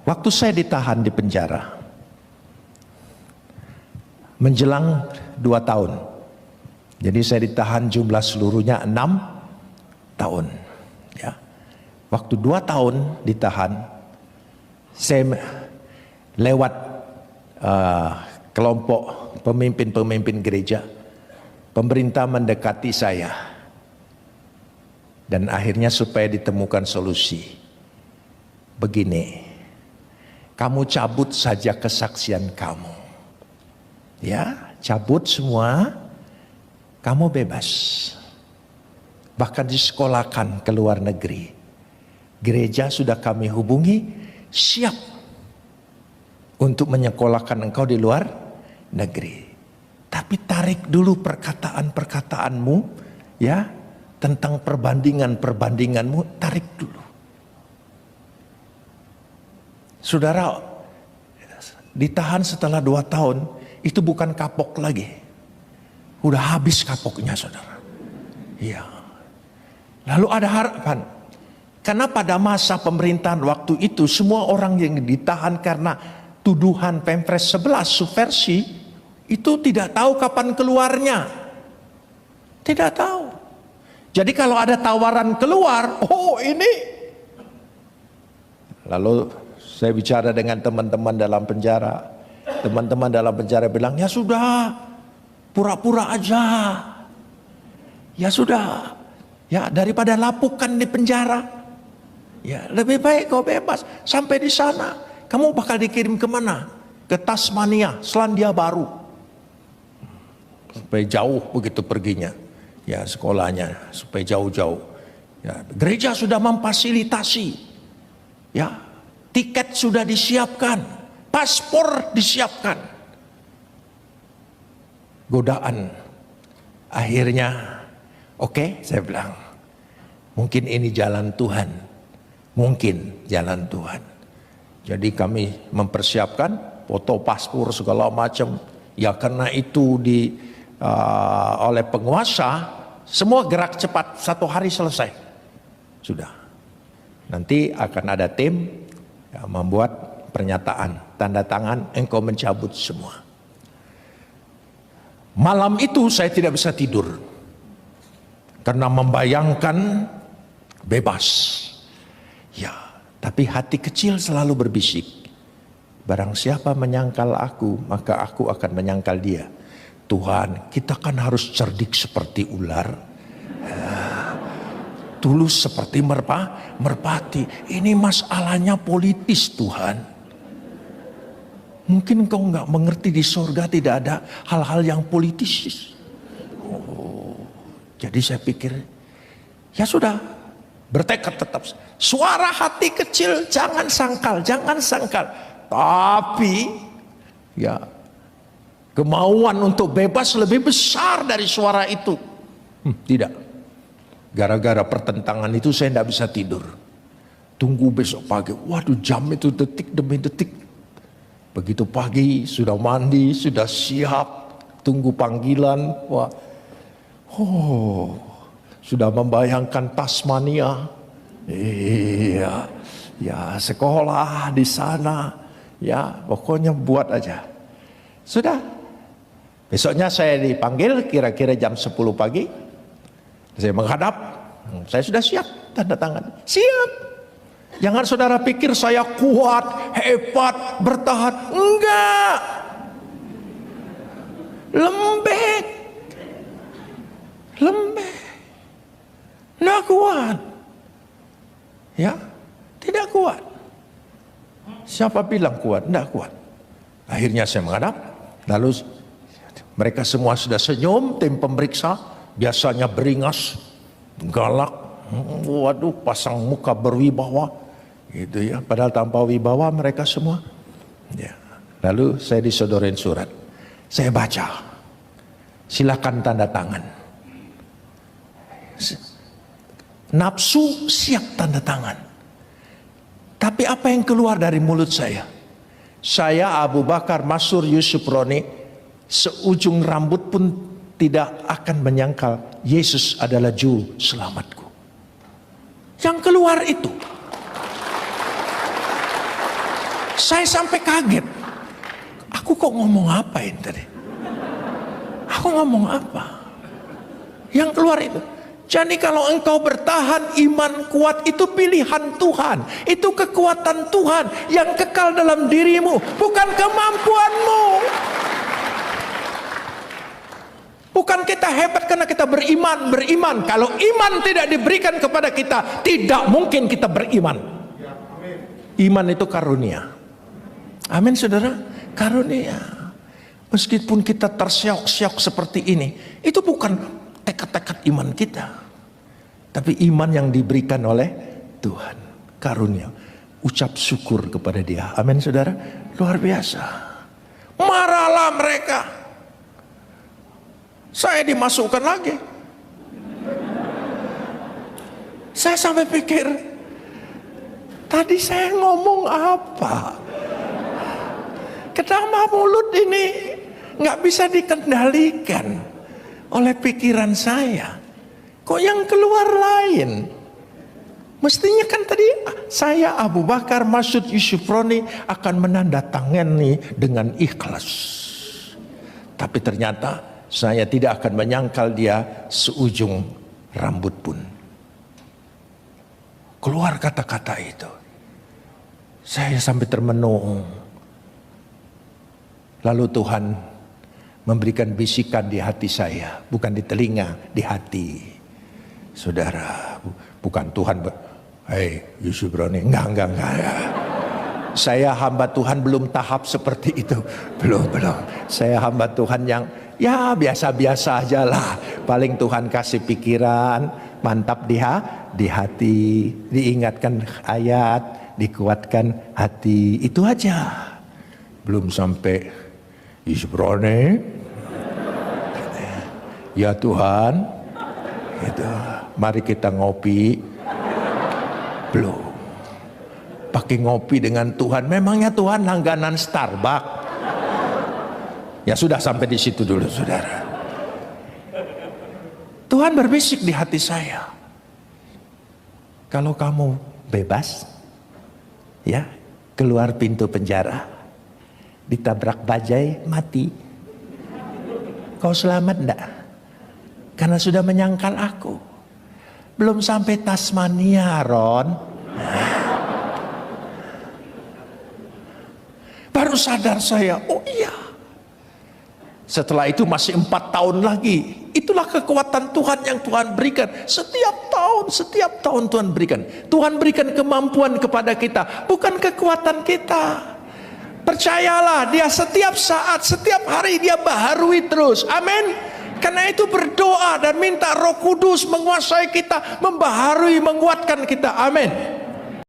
Waktu saya ditahan di penjara, menjelang 2 tahun. Jadi saya ditahan jumlah seluruhnya 6 tahun. Ya. Waktu 2 tahun ditahan, saya lewat kelompok pemimpin-pemimpin gereja, pemerintah mendekati saya. Dan akhirnya supaya ditemukan solusi. Begini, kamu cabut saja kesaksian kamu. Ya, cabut semua, kamu bebas. Bahkan disekolahkan ke luar negeri. Gereja sudah kami hubungi, siap untuk menyekolahkan engkau di luar negeri. Tapi tarik dulu perkataan-perkataanmu, ya, tentang perbandingan-perbandinganmu, tarik dulu. Saudara, ditahan setelah 2 tahun, itu bukan kapok lagi. Udah habis kapoknya, saudara. Iya. Lalu ada harapan. Karena pada masa pemerintahan waktu itu, semua orang yang ditahan karena tuduhan Pempres 11 subversi, itu tidak tahu kapan keluarnya. Tidak tahu. Jadi kalau ada tawaran keluar, oh ini. Lalu saya bicara dengan teman-teman dalam penjara. Teman-teman dalam penjara bilang, ya sudah, pura-pura aja. Ya sudah, ya daripada lapukan di penjara. Ya lebih baik kau bebas. Sampai di sana, kamu bakal dikirim kemana? Ke Tasmania, Selandia Baru. Supaya jauh begitu perginya. Ya sekolahnya supaya jauh-jauh. Ya, gereja sudah memfasilitasi. Ya, tiket sudah disiapkan, paspor disiapkan. Godaan. Akhirnya, oke, saya bilang, mungkin ini jalan Tuhan. Mungkin jalan Tuhan. Jadi kami mempersiapkan foto paspor segala macam. Ya karena itu oleh penguasa, semua gerak cepat, 1 hari selesai. Sudah. Nanti akan ada tim yang membuat pernyataan, tanda tangan, engkau mencabut semua. Malam itu saya tidak bisa tidur. Karena membayangkan bebas. Ya, tapi hati kecil selalu berbisik. Barang siapa menyangkal aku, maka aku akan menyangkal dia. Tuhan, kita kan harus cerdik seperti ular, tulus seperti merpati. Ini masalahnya politis, Tuhan. Mungkin kau nggak mengerti, di surga tidak ada hal-hal yang politis. Oh, jadi saya pikir, ya sudah, bertekad tetap. Suara hati kecil, jangan sangkal, jangan sangkal. Tapi, ya, kemauan untuk bebas lebih besar dari suara itu. Tidak. Gara-gara pertentangan itu saya tidak bisa tidur. Tunggu besok pagi. Waduh, jam itu detik demi detik. Begitu pagi sudah mandi, sudah siap. Tunggu panggilan. Wah. Oh, sudah membayangkan Tasmania. Iya. Ya, sekolah di sana. Ya, pokoknya buat aja. Sudah. Besoknya saya dipanggil kira-kira jam 10 pagi. Saya menghadap. Saya sudah siap, tanda tangan. Siap. Jangan saudara pikir saya kuat, hebat, bertahan. Enggak. Lembek. Lembek. Enggak kuat. Ya, tidak kuat. Siapa bilang kuat? Enggak kuat. Akhirnya saya menghadap. Lalu mereka semua sudah senyum, tim pemeriksa. Biasanya beringas, galak. Waduh, pasang muka berwibawa. Gitu ya, padahal tanpa wibawa mereka semua. Ya. Lalu saya disodorin surat. Saya baca. Silakan tanda tangan. Nafsu siap tanda tangan. Tapi apa yang keluar dari mulut saya? Saya Abu Bakar Masyur Yusuf Roni, seujung rambut pun tidak akan menyangkal Yesus adalah juru selamatku. Yang keluar itu. Saya sampai kaget. Aku kok ngomong apa ini tadi? Aku ngomong apa? Yang keluar itu. Jadi kalau engkau bertahan, iman kuat itu pilihan Tuhan. Itu kekuatan Tuhan yang kekal dalam dirimu, bukan kemampuanmu. Bukan kita hebat karena kita beriman. Kalau iman tidak diberikan kepada kita, tidak mungkin kita beriman. Iman itu karunia. Amin saudara, karunia. Meskipun kita terseok-seok seperti ini, itu bukan tekad-tekad iman kita, tapi iman yang diberikan oleh Tuhan, karunia. Ucap syukur kepada Dia. Amin saudara, luar biasa. Marahlah mereka, saya dimasukkan lagi. Saya sampai pikir, tadi saya ngomong apa? Kenapa mulut ini nggak bisa dikendalikan oleh pikiran saya? Kok yang keluar lain? Mestinya kan tadi saya Abu Bakar Masyud Yusufroni akan menandatangani dengan ikhlas. Tapi ternyata saya tidak akan menyangkal dia seujung rambut pun. Keluar kata-kata itu. Saya sampai termenung. Lalu Tuhan memberikan bisikan di hati saya, bukan di telinga, di hati. Saudara, bukan Tuhan, hei Yusufroni, enggak. Saya hamba Tuhan belum tahap seperti itu, belum. Saya hamba Tuhan yang ya biasa-biasa aja lah. Paling Tuhan kasih pikiran, mantap di hati, diingatkan ayat, dikuatkan hati, itu aja. Belum sampai Yusufroni, ya Tuhan, gitu. Mari kita ngopi. Belum. Pakai ngopi dengan Tuhan. Memangnya Tuhan langganan Starbucks? Ya sudah, sampai di situ dulu saudara. Tuhan berbisik di hati saya. Kalau kamu bebas, ya keluar pintu penjara, ditabrak bajai, mati. Kau selamat enggak? Karena sudah menyangkal aku. Belum sampai Tasmania, Ron. Baru sadar saya, oh iya. Setelah itu masih 4 tahun lagi. Itulah kekuatan Tuhan yang Tuhan berikan. Setiap tahun Tuhan berikan. Tuhan berikan kemampuan kepada kita, bukan kekuatan kita. Percayalah, Dia setiap saat, setiap hari Dia baharui terus. Amin. Karena itu berdoa dan minta Roh Kudus menguasai kita, membaharui, menguatkan kita. Amin.